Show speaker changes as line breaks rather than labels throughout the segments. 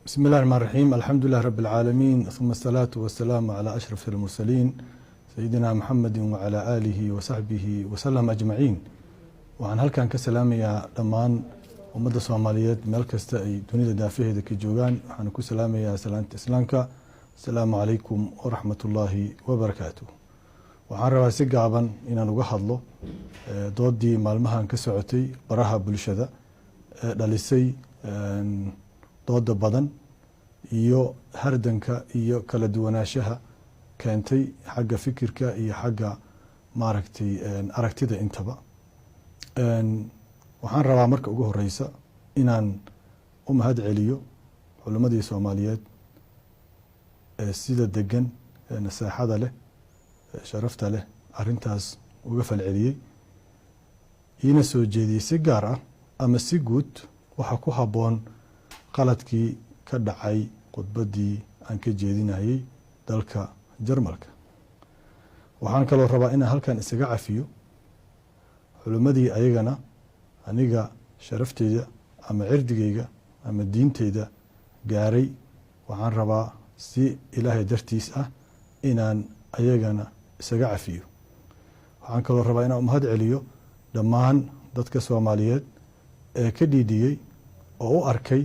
بسم الله الرحمن الرحيم. الحمد لله رب العالمين، ثم الصلاة والسلام على أشرف المرسلين سيدنا محمد وعلى آله وصحبه وسلم أجمعين. وعن هلكان كسلاميا دمان ومدى الصوماليات مeel kasta ay dunida daafaheeda ka joogaan waxaan ku salaamayaa salaanta islaamka. Assalaamu calaykum waraxmatullaahi wabarakaatuh. waxaan rabaa si gaaban inaan uga hadlo doodii maalmahan ka socotay baraha bulshada ee dhalisay dooda badan iyo hardanka iyo kala duwanaanshaha keentay xagga fikirka iyo xagga maaragtay aragtida intaba. waxaan rabaa marka ugu horeysa inaan u mahad celiyo culimadii Soomaaliyeed ee sida degan nasaaxada leh sharafta leh arintaas uga falceliyay ina soo jeediyay si gaar ah ama si guud waxa ku haboon qaladkii ka dhacay khudbadii aan ka jeedinayay dalka Jarmalka. waxaan kaloo rabaa inaan halkan isaga cafiyo culimadii ayagana aniga sharafteyda ama cirdigeyga ama diinteyda gaaray. waxaan rabaa si ilaahay dartiis ah inaan ayagana isaga cafiyo. waxaan kaloo rabaa inaan mahad celiyo dhammaan dadka Soomaaliyeed ee ka dhiidhiyay oo u arkay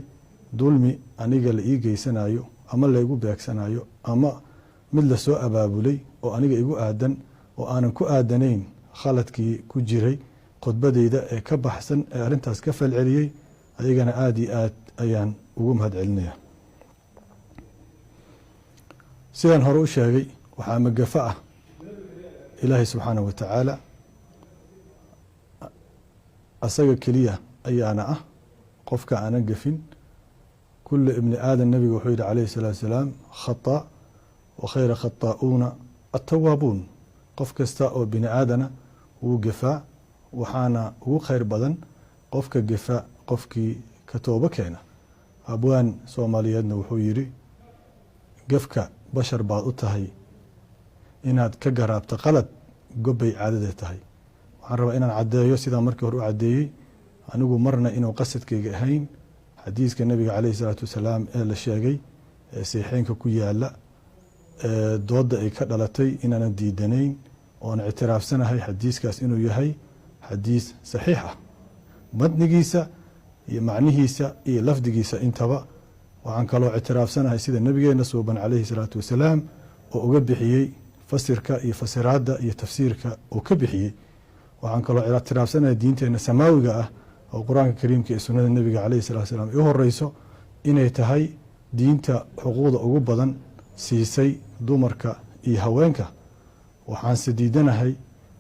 dulmi aniga la ii geysanayo ama la igu beegsanayo ama mid la soo abaabulay oo aniga igu aadan oo aanan ku aadanayn khaladkii ku jiray khudbadeyda ee ka baxsan ee arintaas ka falceliyay ayagana aad iyo aad ayaan ugu mahad celinayaa. sidaan hore u sheegay waxaa magafa ah ilaahay subxaanahu wa tacaala asaga keliya ayaana ah qofka aanan gafin. كل ابن آدم النبي وحيد عليه الصلاة والسلام خطأ وخير خطاؤون التوابون. قف كستا أو بن آدم وقفاء وحانا وخير بدن قفك قفاء قفك كتوبة كينا. أبوان سوماليادنا وحويري قفك بشر بعض التهي إنها كقراب تقلت قبي عادة تهي. وحرب إنا عدايو سيدا مركور عدايي أنو مرنا إنو قصد كيهين حديث النبي عليه الصلاة والسلام إلى الشيء سيحينك كويالا دود أي كدلتي إن أنا ديدنين وأنا اعتراف سنة هاي حديث كاس إنه يهي حديث صحيحة متنجيسة معنيهيسة لفظيسة انتبه. وعن كلو اعتراف سنة هاي سيد النبي نصوبا عليه الصلاة والسلام وأقبحيي فسرك فسراد تفسيرك وكبحيي. وعن كلو اعتراف سنة دينتنا سماوية oo quraanka kariimka ee sunnada nabiga kaleey sallallahu alayhi wasallam horeyso inay tahay diinta xuquuqda ugu badan siisay dumarka iyo haweenka. waxaan sidiidanahay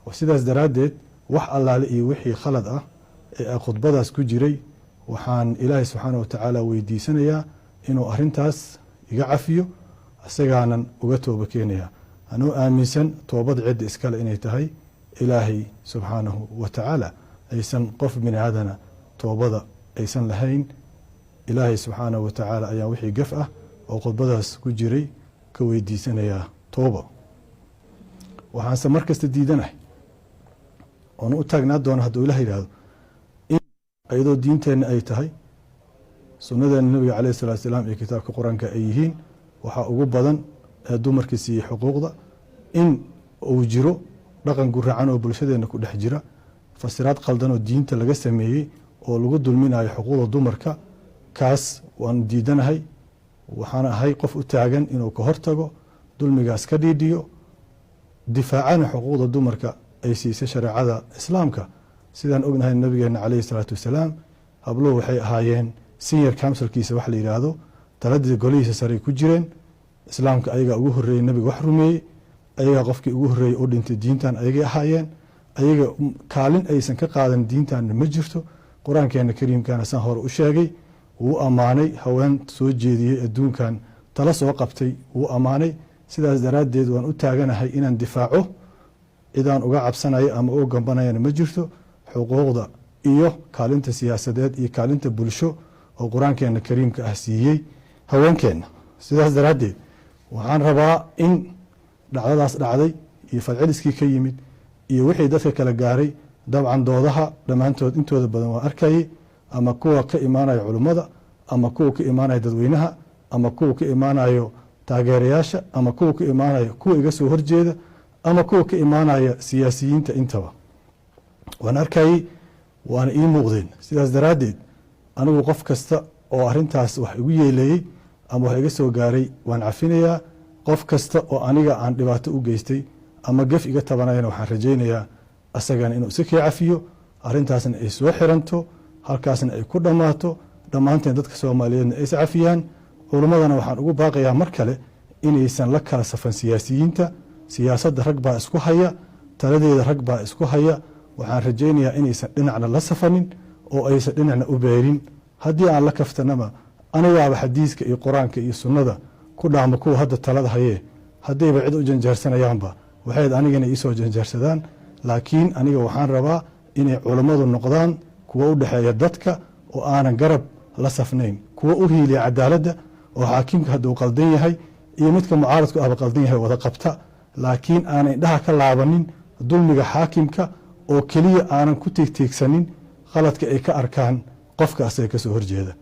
oo sidaas daraadeed wax allaale iyo wixii khalad ah ee khudbadaas ku jiray waxaan ilaahay subxaanahu wa tacaala weydiisanayaa inuu arintaas iga cafiyo asagaanan uga tooba keenaya anuu aaminsan toobad cid iskale inay tahay ilaahay subxaanahu wa tacaala aysan qof bini aadana toobada aysan lahayn. ilaahay subxaanahu wa tacaala ayaa wixii gaf ah oo khudbadaas ku jiray ka weydiisanayaa tooba. waxaanse markasta diidanahay oona u taagnaa doona hadduu ilaah yidhaahdo in ayadoo diinteenna ay tahay sunnadeena nabiga calayhi salaatu wasalaam iyo kitaabka qur-aanka ay yihiin waxaa ugu badan ee dumarkii siiyey xuquuqda in uu jiro dhaqan guracan oo bulshadeena ku dhex jira fasiraad qaldan oo diinta laga sameeyey oo lagu dulminayo xuquuqda dumarka. kaas waan diidanahay. waxaan ahay qof u taagan inuu ka hortago dulmigaas ka dhiidhiyo difaacana xuquuqda dumarka ay siisay shareecada islaamka. sidaan ognahay nabigeena calayhi salaatu wasalaam habluhu waxay ahaayeen senior councilkiisa wax la yiraahdo taladii golihiisa sare ku jireen. islaamka ayaga ugu horeeyay nabiga wax rumeeyay ayaga qofkii ugu horeeyay oo dhintay diintan ayaga ahaayeen ayaga kaalin aysan ka qaadan diintan ma jirto. quraankeena kariimkana san hore u sheegay wuu amaanay haween soo jeediyay adduunkan tala soo qabtay wuu amaanay. sidaas daraadeed waan u taaganahay inaan difaaco cidaan uga cabsanayo ama uga gambanayana ma jirto. xuquuqda iyo kaalinta siyaasadeed iyo kaalinta bulsho oo quraankeena kariimka ah siiyey haweenkeena. sidaas daraadeed waxaan rabaa in dhacdadaas dhacday iyo falceliskii ka yimid iyo wixii dadka kala gaaray dabcan doodaha dhammaantood intooda badan waa arkayay ama kuwa ka imaanaya culimmada ama kuwa ka imaanaya dadweynaha ama kuwa ka imaanayo taageerayaasha ama kuwa ka imaanayo kuwa iga soo horjeeda ama kuwa ka imaanaya siyaasiyiinta intaba waan arkayay waana ii muuqdeen sidaas daraaddeed anigu qof kasta oo arrintaas wax igu yeeleeyey ama wax iga soo gaaray waan cafinayaa qof kasta oo aniga aan dhibaato u geystay ama gaf iga tabanayana waxaan rajaynayaa asagana inuu si kii cafiyo arrintaasna ay soo xiranto halkaasna ay ku dhammaato dhammaanteen dadka soomaaliyeedna ay is cafiyaan culimmadana waxaan ugu baaqayaa mar kale inaysan la kala safan siyaasiyiinta siyaasadda rag baa isku haya taladeeda rag baa isku haya waxaan rajaynayaa inaysan dhinacna la safanin oo aysan dhinacna u beerin haddii aan la kaftanaba anigaaba xadiiska iyo qur-aanka iyo sunnada ku dhaamo kuwa hadda talada hayee haddayba cid u janjaarsanayaanba waxayd anigana iisoo janjaarsadaan laakiin aniga waxaan rabaa inay culummadu noqdaan kuwa u dhexeeya dadka oo aanan garab la safnayn kuwa u hiiliya cadaaladda oo xaakimka hadduu qaldan yahay iyo midka mucaaradku ahba qaldan yahay wada qabta laakiin aanan indhaha ka laabanin dulmiga xaakimka oo keliya aanan ku tiigtiigsanin qaladka ay ka arkaan qofka asaga ka soo horjeeda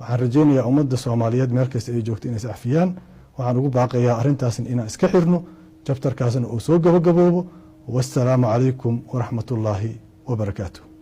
waxaan rajaynayaa ummadda soomaaliyeed meel kasta ay joogto inay is cafiyaan waxaan ugu baaqayaa arrintaasna inaan iska xirno jabtarkaasna uu soo gabagaboobo wassalaamu calaykum waraxmat ullaahi wabarakaatuh